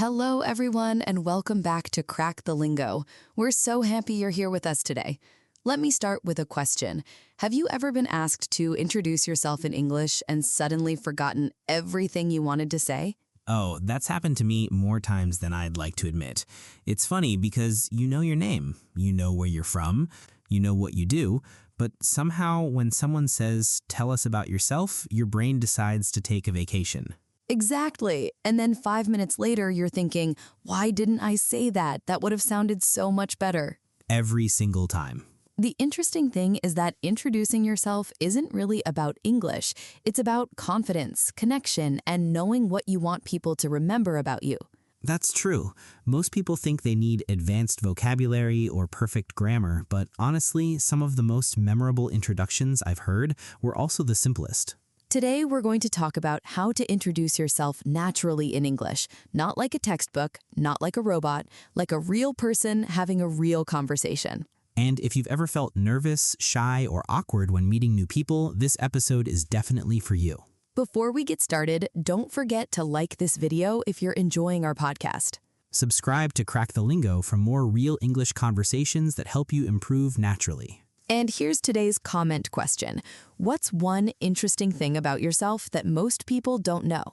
Hello, everyone, and welcome back to Crack the Lingo. We're so happy you're here with us today. Let me start with a question. Have you ever been asked to introduce yourself in English and suddenly forgotten everything you wanted to say? Oh, that's happened to me more times than I'd like to admit. It's funny because you know your name, you know where you're from, you know what you do, but somehow when someone says, "Tell us about yourself," your brain decides to take a vacation. Exactly. And then 5 minutes later, you're thinking, why didn't I say that? That would have sounded so much better. Every single time. The interesting thing is that introducing yourself isn't really about English. It's about confidence, connection, and knowing what you want people to remember about you. That's true. Most people think they need advanced vocabulary or perfect grammar, but honestly, some of the most memorable introductions I've heard were also the simplest. Today, we're going to talk about how to introduce yourself naturally in English, not like a textbook, not like a robot, like a real person having a real conversation. And if you've ever felt nervous, shy, or awkward when meeting new people, this episode is definitely for you. Before we get started, don't forget to like this video if you're enjoying our podcast. Subscribe to Crack the Lingo for more real English conversations that help you improve naturally. And here's today's comment question. What's one interesting thing about yourself that most people don't know?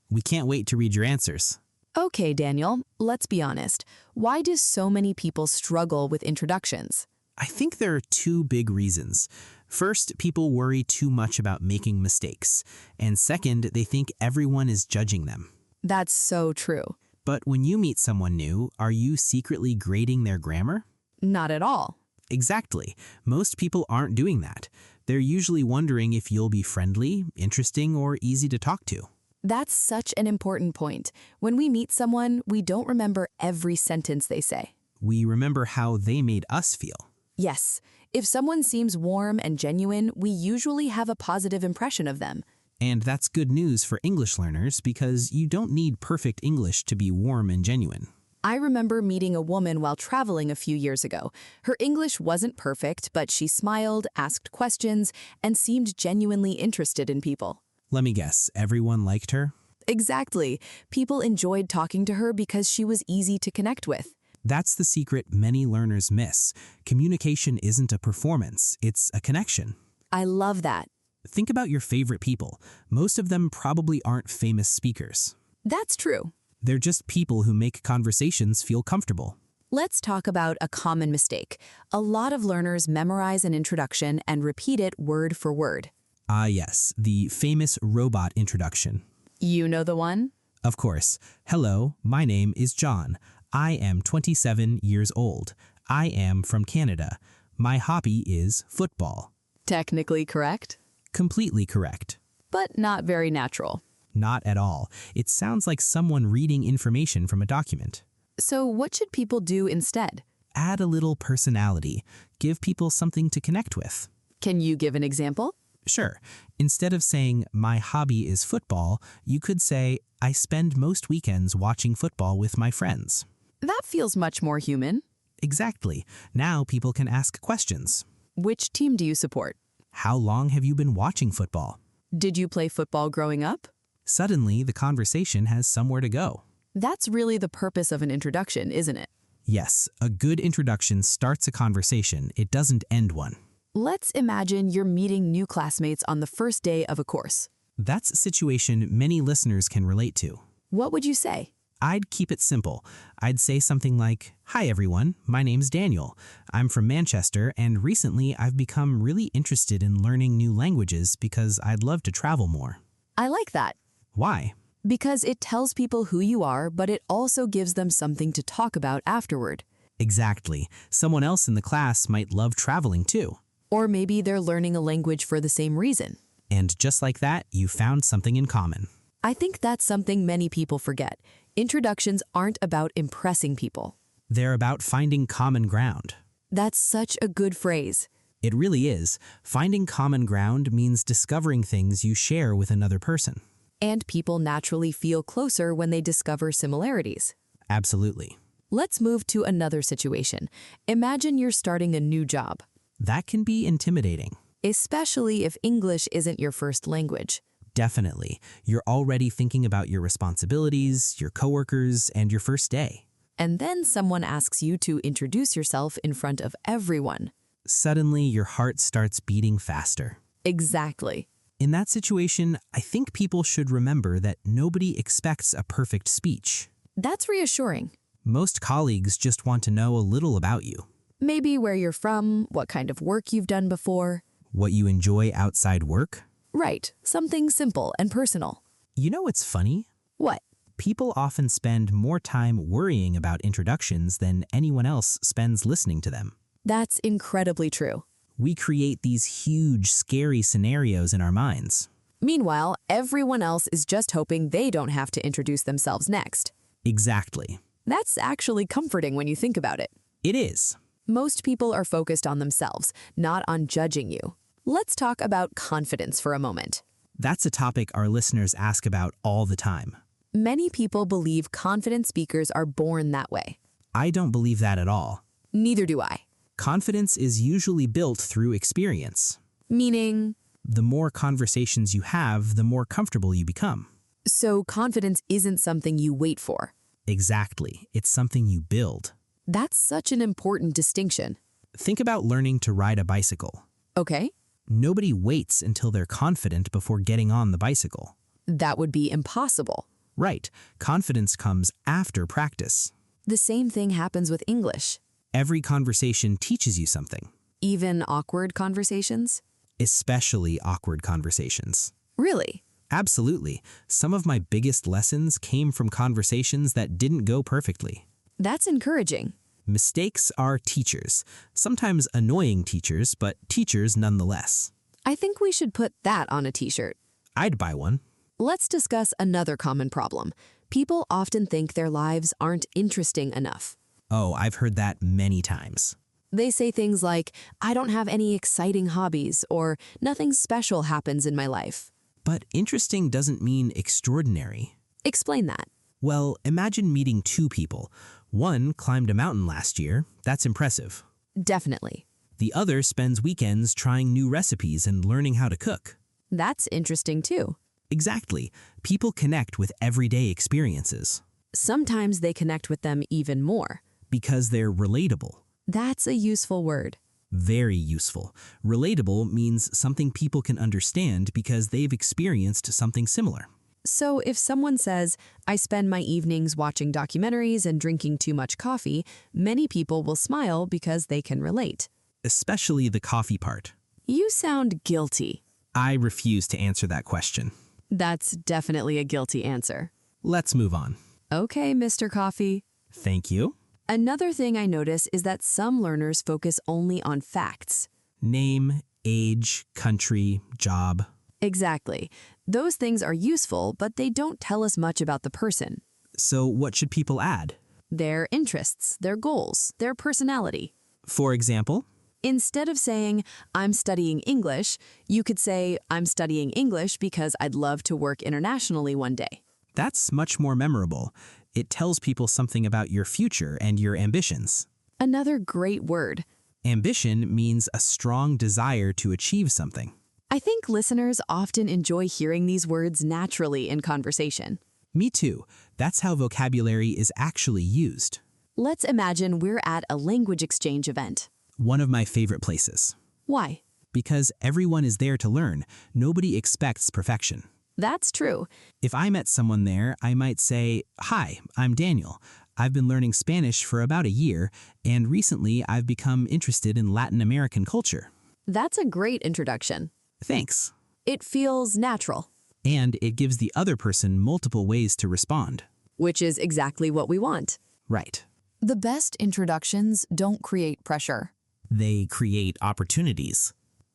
We can't wait to read your answers. Okay, Daniel, let's be honest. Why do so many people struggle with introductions? I think there are two big reasons. First, people worry too much about making mistakes. And second, they think everyone is judging them. That's so true. But when you meet someone new, are you secretly grading their grammar? Not at all. Exactly. Most people aren't doing that. They're usually wondering if you'll be friendly, interesting, or easy to talk to. That's such an important point. When we meet someone, we don't remember every sentence they say. We remember how they made us feel. Yes, if someone seems warm and genuine, we usually have a positive impression of them. And that's good news for English learners because you don't need perfect English to be warm and genuine. I remember meeting a woman while traveling a few years ago. Her English wasn't perfect, but she smiled, asked questions, and seemed genuinely interested in people. Let me guess, everyone liked her? Exactly. People enjoyed talking to her because she was easy to connect with. That's the secret many learners miss. Communication isn't a performance, it's a connection. I love that. Think about your favorite people. Most of them probably aren't famous speakers. That's true. They're just people who make conversations feel comfortable. Let's talk about a common mistake. A lot of learners memorize an introduction and repeat it word for word. Ah, yes, the famous robot introduction. You know the one? Of course. Hello, my name is John. I am 27 years old. I am from Canada. My hobby is football. Technically correct, Completely correct. but not very natural. Not at all. It sounds like someone reading information from a document. So what should people do instead? Add a little personality. Give people something to connect with. Can you give an example? Sure. Instead of saying, "My hobby is football," you could say, "I spend most weekends watching football with my friends." That feels much more human. Exactly. Now people can ask questions. Which team do you support? How long have you been watching football? Did you play football growing up? Suddenly, the conversation has somewhere to go. That's really the purpose of an introduction, isn't it? Yes, a good introduction starts a conversation. It doesn't end one. Let's imagine you're meeting new classmates on the first day of a course. That's a situation many listeners can relate to. What would you say? I'd keep it simple. I'd say something like, "Hi everyone, my name's Daniel. I'm from Manchester and recently I've become really interested in learning new languages because I'd love to travel more." I like that. Why? Because it tells people who you are, but it also gives them something to talk about afterward. Exactly. Someone else in the class might love traveling too. Or maybe they're learning a language for the same reason. And just like that, you found something in common. I think that's something many people forget. Introductions aren't about impressing people. They're about finding common ground. That's such a good phrase. It really is. Finding common ground means discovering things you share with another person. And people naturally feel closer when they discover similarities. Absolutely. Let's move to another situation. Imagine you're starting a new job. That can be intimidating. Especially if English isn't your first language. Definitely. You're already thinking about your responsibilities, your coworkers, and your first day. And then someone asks you to introduce yourself in front of everyone. Suddenly, your heart starts beating faster. Exactly. In that situation, I think people should remember that nobody expects a perfect speech. That's reassuring. Most colleagues just want to know a little about you, Maybe where you're from, what kind of work you've done before. what you enjoy outside work. Right, something simple and personal. You know what's funny? What? People often spend more time worrying about introductions than anyone else spends listening to them. That's incredibly true. We create these huge, scary scenarios in our minds. Meanwhile, everyone else is just hoping they don't have to introduce themselves next. Exactly. That's actually comforting when you think about it. It is. Most people are focused on themselves, not on judging you. Let's talk about confidence for a moment. That's a topic our listeners ask about all the time. Many people believe confident speakers are born that way. I don't believe that at all. Neither do I. Confidence is usually built through experience. Meaning, The more conversations you have, the more comfortable you become. so confidence isn't something you wait for. Exactly. It's something you build. That's such an important distinction. Think about learning to ride a bicycle. Okay, Nobody waits until they're confident before getting on the bicycle. that would be impossible. Right. Confidence comes after practice. The same thing happens with English. Every conversation teaches you something, Even awkward conversations? especially awkward conversations. Really? Absolutely. Some of my biggest lessons came from conversations that didn't go perfectly. That's encouraging. Mistakes are teachers, sometimes annoying teachers, but teachers nonetheless. I think we should put that on a t-shirt. I'd buy one. Let's discuss another common problem. People often think their lives aren't interesting enough. Oh, I've heard that many times. They say things like, I don't have any exciting hobbies, or nothing special happens in my life. But interesting doesn't mean extraordinary. Explain that. Well, imagine meeting two people. One climbed a mountain last year. That's impressive. Definitely. The other spends weekends trying new recipes and learning how to cook. That's interesting too. Exactly. People connect with everyday experiences Sometimes they connect with them even more. because they're relatable. That's a useful word. Very useful. Relatable means something people can understand because they've experienced something similar. So if someone says, I spend my evenings watching documentaries and drinking too much coffee, many people will smile because they can relate. Especially the coffee part. You sound guilty. I refuse to answer that question. That's definitely a guilty answer. Let's move on. Okay, Mr. Coffee. Thank you. Another thing I notice is that some learners focus only on facts. Name, age, country, job. Exactly. Those things are useful, but they don't tell us much about the person. So what should people add? Their interests, their goals, their personality. For example, Instead of saying, I'm studying English, you could say, I'm studying English because I'd love to work internationally one day. that's much more memorable. It tells people something about your future and your ambitions. Another great word. Ambition means a strong desire to achieve something. I think listeners often enjoy hearing these words naturally in conversation. Me too. That's how vocabulary is actually used. Let's imagine we're at a language exchange event. One of my favorite places. Why? Because everyone is there to learn. Nobody expects perfection. That's true. If I met someone there, I might say, "Hi, I'm Daniel. I've been learning Spanish for about a year, and recently I've become interested in Latin American culture." That's a great introduction. Thanks. It feels natural, And it gives the other person multiple ways to respond. which is exactly what we want. Right. The best introductions don't create pressure. They create opportunities.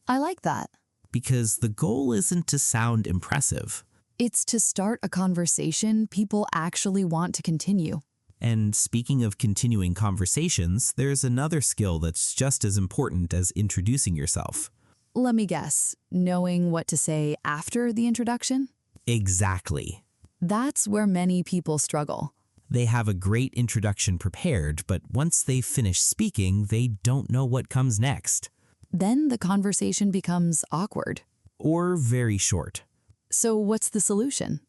I like that. Because the goal isn't to sound impressive. It's to start a conversation people actually want to continue. And speaking of continuing conversations, there's another skill that's just as important as introducing yourself. Let me guess, knowing what to say after the introduction? Exactly. That's where many people struggle. They have a great introduction prepared, but once they finish speaking, they don't know what comes next. Then the conversation becomes awkward. Or very short. So what's the solution?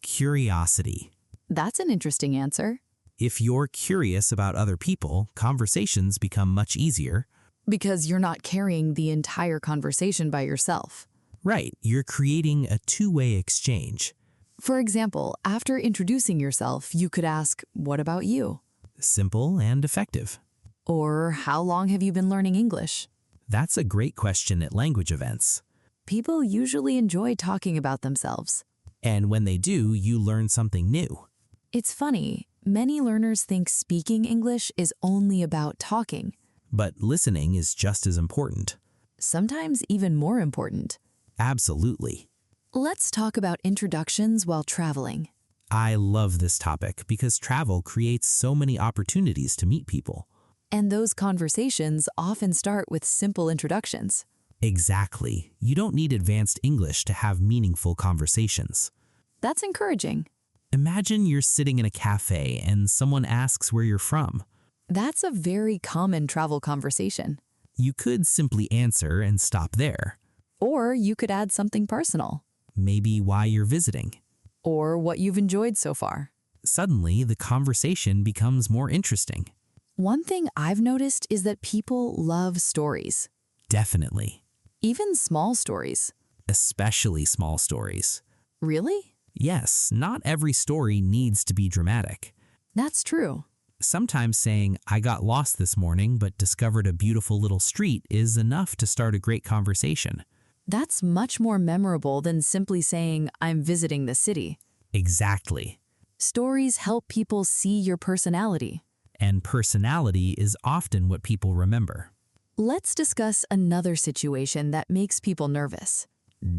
Curiosity. That's an interesting answer. If you're curious about other people, conversations become much easier. Because you're not carrying the entire conversation by yourself. Right, you're creating a two-way exchange. For example, after introducing yourself, you could ask, "What about you?" Simple and effective. Or, "How long have you been learning English?" That's a great question at language events. People usually enjoy talking about themselves. And when they do, you learn something new. It's funny, many learners think speaking English is only about talking. But listening is just as important. Sometimes even more important. Absolutely. Let's talk about introductions while traveling. I love this topic because travel creates so many opportunities to meet people. And those conversations often start with simple introductions. Exactly. You don't need advanced English to have meaningful conversations. That's encouraging. Imagine you're sitting in a cafe and someone asks where you're from. That's a very common travel conversation. You could simply answer and stop there. Or you could add something personal. Maybe why you're visiting. Or what you've enjoyed so far. Suddenly, the conversation becomes more interesting. One thing I've noticed is that people love stories. Definitely. Even small stories. Especially small stories. Really? Yes, not every story needs to be dramatic. That's true. Sometimes saying, "I got lost this morning but discovered a beautiful little street" is enough to start a great conversation. That's much more memorable than simply saying, "I'm visiting the city." Exactly. Stories help people see your personality. And personality is often what people remember. Let's discuss another situation that makes people nervous.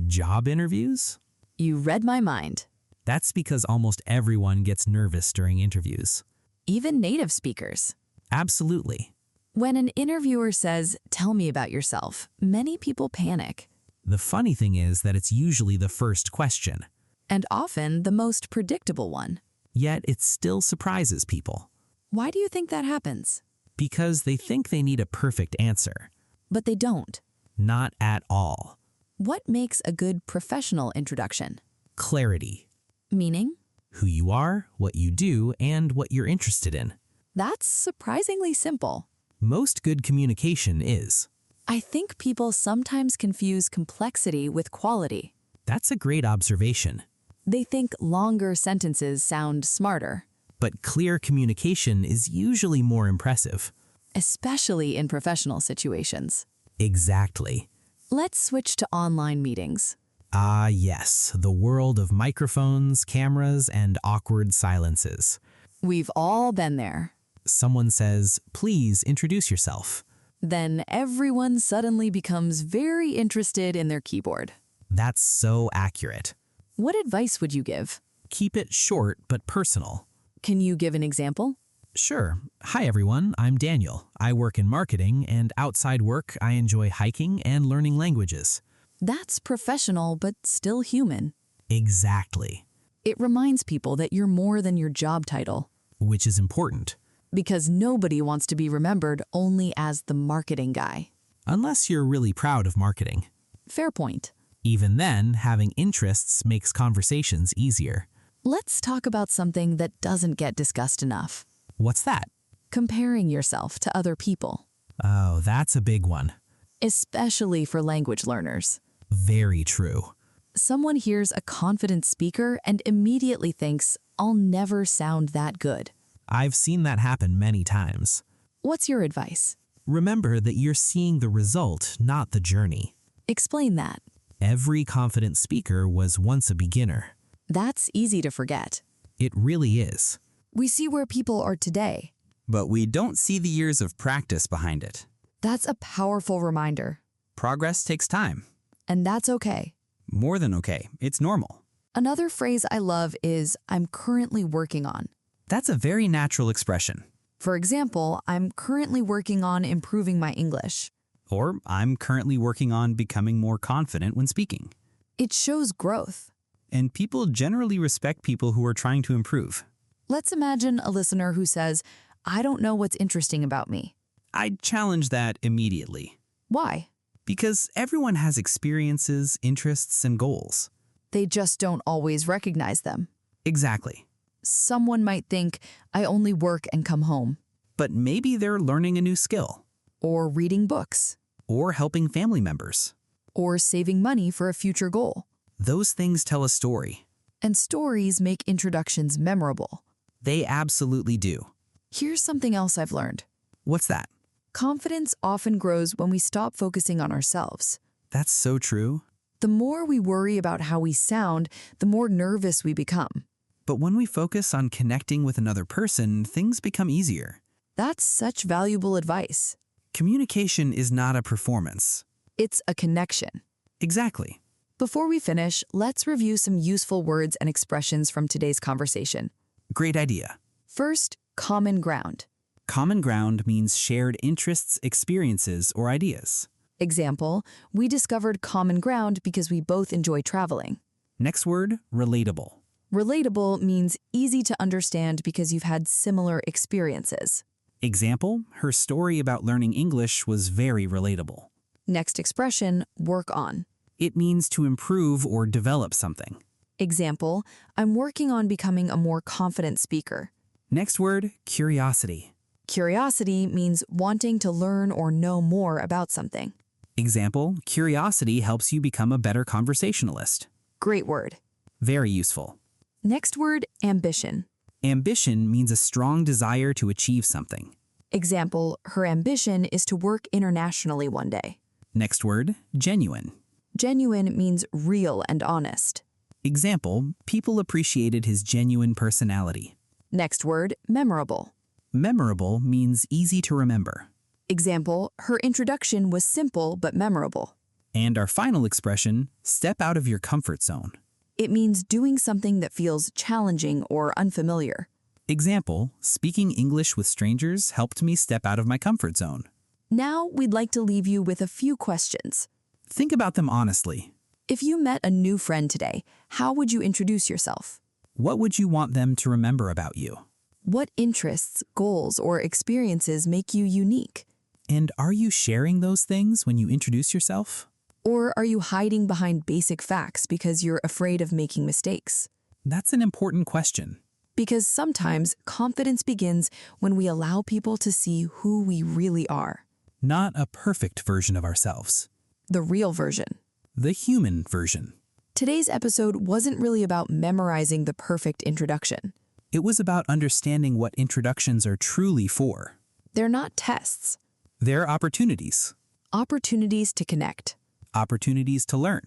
Job interviews? You read my mind. That's because almost everyone gets nervous during interviews. Even native speakers. Absolutely. When an interviewer says, "Tell me about yourself," many people panic. The funny thing is that it's usually the first question. And often the most predictable one. Yet it still surprises people. Why do you think that happens? Because they think they need a perfect answer. But they don't. Not at all. What makes a good professional introduction? Clarity. Meaning? Who you are, what you do, and what you're interested in. That's surprisingly simple. Most good communication is. I think people sometimes confuse complexity with quality. That's a great observation. They think longer sentences sound smarter. But clear communication is usually more impressive. Especially in professional situations. Exactly. Let's switch to online meetings. Ah, yes, the world of microphones, cameras, and awkward silences. We've all been there. Someone says, "Please introduce yourself." Then everyone suddenly becomes very interested in their keyboard. That's so accurate. What advice would you give? Keep it short but personal. Can you give an example? Sure. Hi everyone, I'm Daniel. I work in marketing, and outside work I enjoy hiking and learning languages. That's professional but still human. Exactly. It reminds people that you're more than your job title. Which is important. Because nobody wants to be remembered only as the marketing guy. Unless you're really proud of marketing. Fair point. Even then, having interests makes conversations easier. Let's talk about something that doesn't get discussed enough. What's that? Comparing yourself to other people. Oh, that's a big one. Especially for language learners. Very true. Someone hears a confident speaker and immediately thinks, "I'll never sound that good." I've seen that happen many times. What's your advice? Remember that you're seeing the result, not the journey. Explain that. Every confident speaker was once a beginner. That's easy to forget. It really is. We see where people are today. But we don't see the years of practice behind it. That's a powerful reminder. Progress takes time. And that's okay. More than okay. It's normal. Another phrase I love is, "I'm currently working on." That's a very natural expression. For example, "I'm currently working on improving my English." Or, I'm currently working on becoming more confident when speaking. It shows growth. And people generally respect people who are trying to improve. Let's imagine a listener who says, "I don't know what's interesting about me." I'd challenge that immediately. Why? Because everyone has experiences, interests, and goals. They just don't always recognize them. Exactly. Someone might think, I only work and come home. But maybe they're learning a new skill, Or reading books. or helping family members. Or saving money for a future goal. Those things tell a story. And stories make introductions memorable. They absolutely do. Here's something else I've learned. What's that? Confidence often grows when we stop focusing on ourselves. That's so true. The more we worry about how we sound, the more nervous we become. But when we focus on connecting with another person, things become easier. That's such valuable advice. Communication is not a performance. It's a connection. Exactly. Before we finish, let's review some useful words and expressions from today's conversation. Great idea. First, common ground. Common ground means shared interests, experiences, or ideas. Example, we discovered common ground because we both enjoy traveling. Next word, relatable. Relatable means easy to understand because you've had similar experiences. Example, her story about learning English was very relatable. Next expression, work on. It means to improve or develop something. Example, I'm working on becoming a more confident speaker. Next word, curiosity. Curiosity means wanting to learn or know more about something. Example, curiosity helps you become a better conversationalist. Great word. Very useful. Next word, ambition. Ambition means a strong desire to achieve something. Example, her ambition is to work internationally one day. Next word, genuine. Genuine means real and honest. Example, people appreciated his genuine personality. Next word, memorable. Memorable means easy to remember. Example, her introduction was simple but memorable. And our final expression, step out of your comfort zone. It means doing something that feels challenging or unfamiliar. Example, speaking English with strangers helped me step out of my comfort zone. Now we'd like to leave you with a few questions. Think about them honestly. If you met a new friend today, how would you introduce yourself? What would you want them to remember about you? What interests, goals, or experiences make you unique? And are you sharing those things when you introduce yourself? Or are you hiding behind basic facts because you're afraid of making mistakes? That's an important question. Because sometimes confidence begins when we allow people to see who we really are. Not a perfect version of ourselves. The real version. The human version. Today's episode wasn't really about memorizing the perfect introduction. It was about understanding what introductions are truly for. They're not tests. They're opportunities. Opportunities to connect. Opportunities to learn.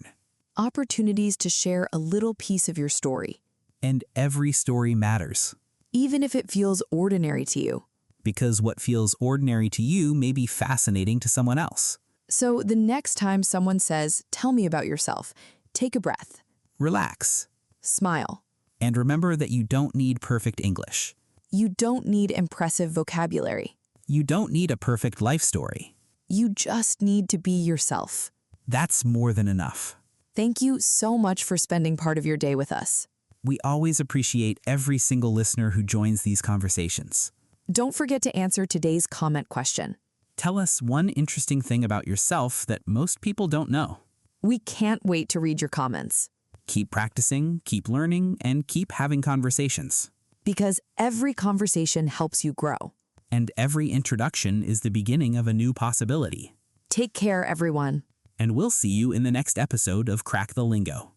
Opportunities to share a little piece of your story. And every story matters. Even if it feels ordinary to you. Because what feels ordinary to you may be fascinating to someone else. So the next time someone says, tell me about yourself, take a breath. Relax. Smile. And remember that you don't need perfect English. You don't need impressive vocabulary. You don't need a perfect life story. You just need to be yourself. That's more than enough. Thank you so much for spending part of your day with us. We always appreciate every single listener who joins these conversations. Don't forget to answer today's comment question. Tell us one interesting thing about yourself that most people don't know. We can't wait to read your comments. Keep practicing, keep learning, and keep having conversations. Because every conversation helps you grow. And every introduction is the beginning of a new possibility. Take care, everyone. And we'll see you in the next episode of Crack the Lingo.